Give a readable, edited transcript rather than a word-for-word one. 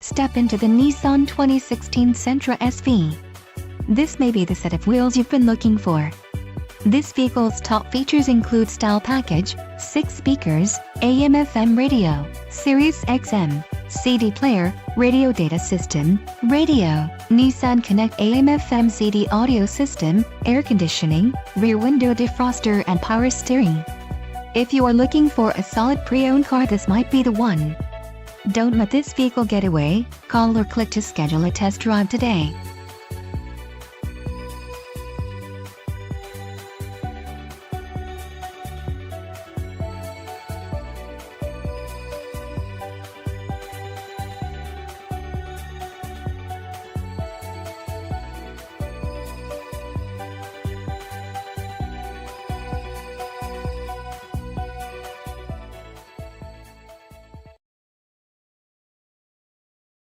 Step into the Nissan 2016 Sentra SV. This may be the set of wheels you've been looking for. This vehicle's top features include style package, 6 speakers, AM/FM radio, Sirius XM, CD player, radio data system, radio, NissanConnect AM/FM CD audio system, air conditioning, rear window defroster and power steering. If you are looking for a solid pre-owned car, this might be the one. Don't let this vehicle get away. Call or click to schedule a test drive today.